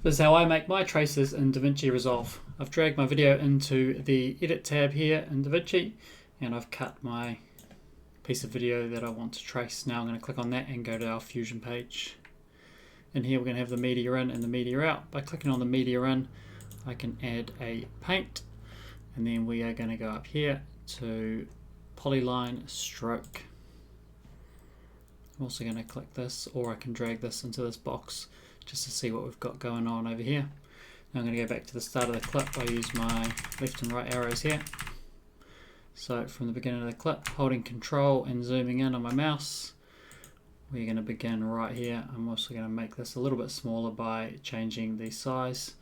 This is how I make my traces in Davinci Resolve. I've dragged my video into the Edit tab here in Davinci, and I've cut my piece of video that I want to trace. Now I'm going to click on that and go to our Fusion page. In here we're going to have the media in and the media out. By clicking on the media in, I can add a paint, and then we are going to go up here to Polyline Stroke. I'm also going to click this, or I can drag this into this box just to see what we've got going on over here. Now I'm going to go back to the start of the clip. I use my left and right arrows here. So from the beginning of the clip, holding Control and zooming in on my mouse, we're going to begin right here. I'm also going to make this a little bit smaller by changing the size.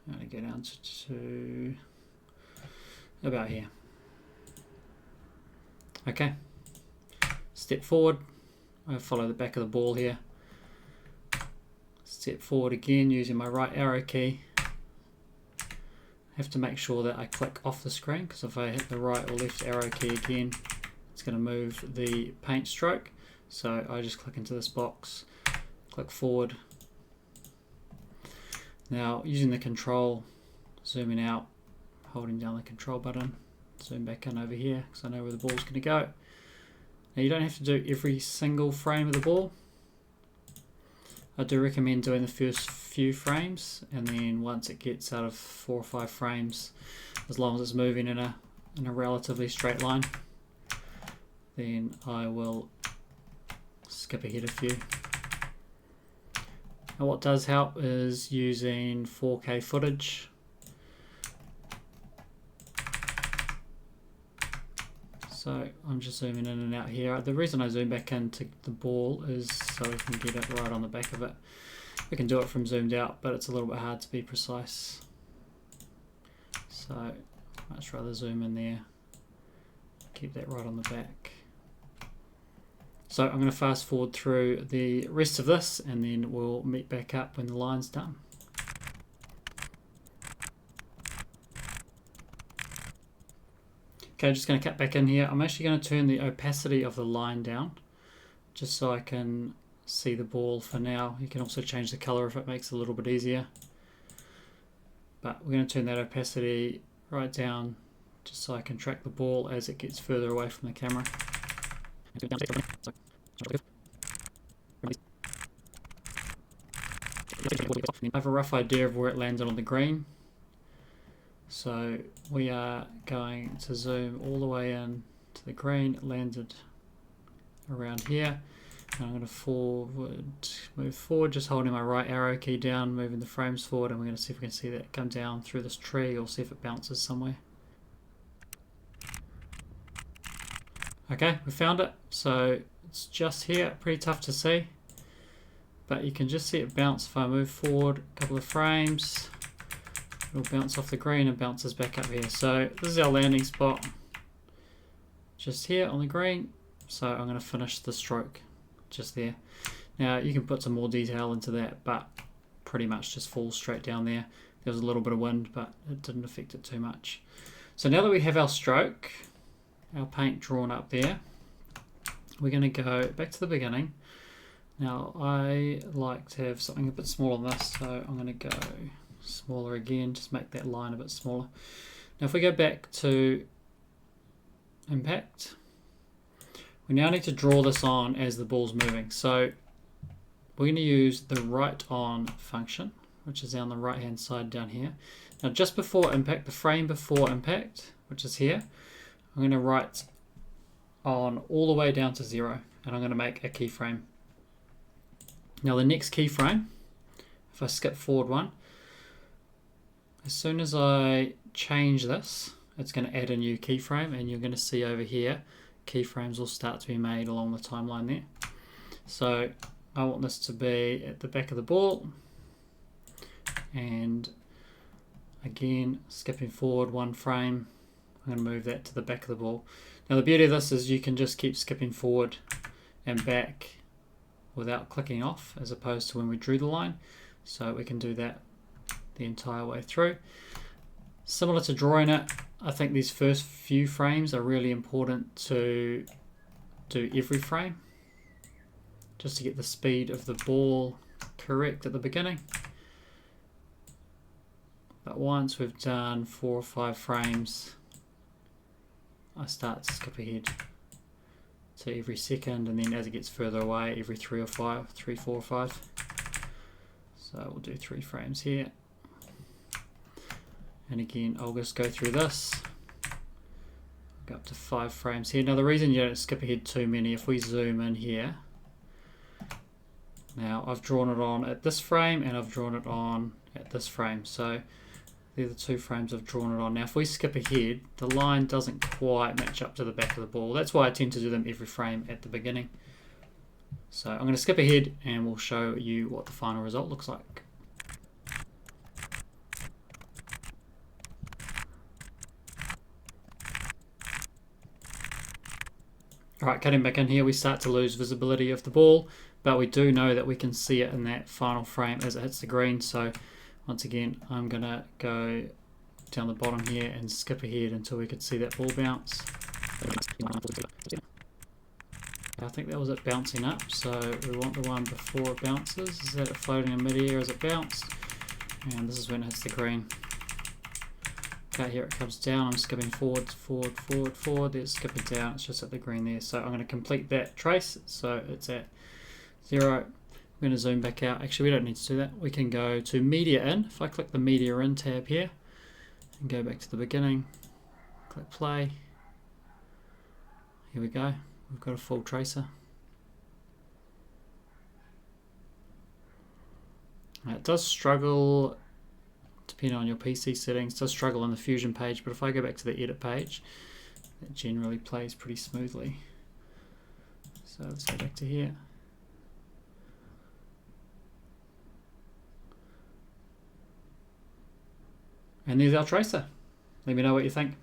I'm going to go down to about here. Okay, step forward. I follow the back of the ball here. Step forward again using my right arrow key. I have to make sure that I click off the screen, because if I hit the right or left arrow key again, it's going to move the paint stroke. So I just click into this box, click forward. Now using the control, zooming out, holding down the control button, zoom back in over here because I know where the ball's going to go. Now you don't have to do every single frame of the ball. I do recommend doing the first few frames, and then once it gets out of 4 or 5 frames, as long as it's moving in a relatively straight line, then I will skip ahead a few. Now what does help is using 4K footage. So I'm just zooming in and out here. The reason I zoom back into the ball is so we can get it right on the back of it. We can do it from zoomed out, but it's a little bit hard to be precise. So I'd much rather zoom in there, keep that right on the back. So I'm going to fast forward through the rest of this, and then we'll meet back up when the line's done. Okay, I'm just going to cut back in here. I'm actually going to turn the opacity of the line down, just so I can see the ball for now. You can also change the color if it makes it a little bit easier. But we're going to turn that opacity right down, just so I can track the ball as it gets further away from the camera. I have a rough idea of where it landed on the green. So we are going to zoom all the way in to the green. It landed around here. And I'm going to move forward, just holding my right arrow key down, moving the frames forward, and we're going to see if we can see that come down through this tree, or see if it bounces somewhere. Okay, we found it. So it's just here, pretty tough to see, but you can just see it bounce. If I move forward a couple of frames, it'll bounce off the green and bounces back up here. So this is our landing spot, just here on the green. So I'm going to finish the stroke just there. Now you can put some more detail into that, but pretty much just falls straight down there. There was a little bit of wind, but it didn't affect it too much. So now that we have our stroke, our paint drawn up there, we're going to go back to the beginning. Now I like to have something a bit smaller than this, so I'm going to go smaller again, just make that line a bit smaller. Now if we go back to impact, we now need to draw this on as the ball's moving. So we're going to use the write on function, which is on the right hand side down here. Now just before impact, the frame before impact, which is here, I'm going to write on all the way down to 0, and I'm going to make a keyframe. Now the next keyframe, if I skip forward one, as soon as I change this, it's going to add a new keyframe, and you're going to see over here keyframes will start to be made along the timeline there. So I want this to be at the back of the ball, and again skipping forward one frame, I'm going to move that to the back of the ball. Now the beauty of this is you can just keep skipping forward and back without clicking off, as opposed to when we drew the line. So we can do that the entire way through. Similar to drawing it, I think these first few frames are really important to do every frame, just to get the speed of the ball correct at the beginning. But once we've done 4 or 5 frames, I start to skip ahead to every second, and then as it gets further away, every 3 or 5, 3, 4 or 5. So we'll do 3 frames here. And again, I'll just go through this. Go up to 5 frames here. Now the reason you don't skip ahead too many, if we zoom in here, now I've drawn it on at this frame and I've drawn it on at this frame. So they're the 2 frames I've drawn it on. Now if we skip ahead, the line doesn't quite match up to the back of the ball. That's why I tend to do them every frame at the beginning. So I'm going to skip ahead and we'll show you what the final result looks like. Alright, cutting back in here, we start to lose visibility of the ball, but we do know that we can see it in that final frame as it hits the green. So once again, I'm going to go down the bottom here and skip ahead until we could see that ball bounce. I think that was it bouncing up, so we want the one before it bounces. Is that it floating in mid-air as it bounced? And this is when it hits the green. Okay, here it comes down. I'm skipping forward, forward, forward, forward. There's skipping down. It's just at the green there. So I'm going to complete that trace. So it's at 0. I'm going to zoom back out. Actually, we don't need to do that. We can go to Media In. If I click the Media In tab here and go back to the beginning, click play. Here we go. We've got a full tracer. Now, it does struggle, depending on your PC settings, does struggle on the Fusion page, but if I go back to the edit page, it generally plays pretty smoothly. So let's go back to here. And there's our tracer. Let me know what you think.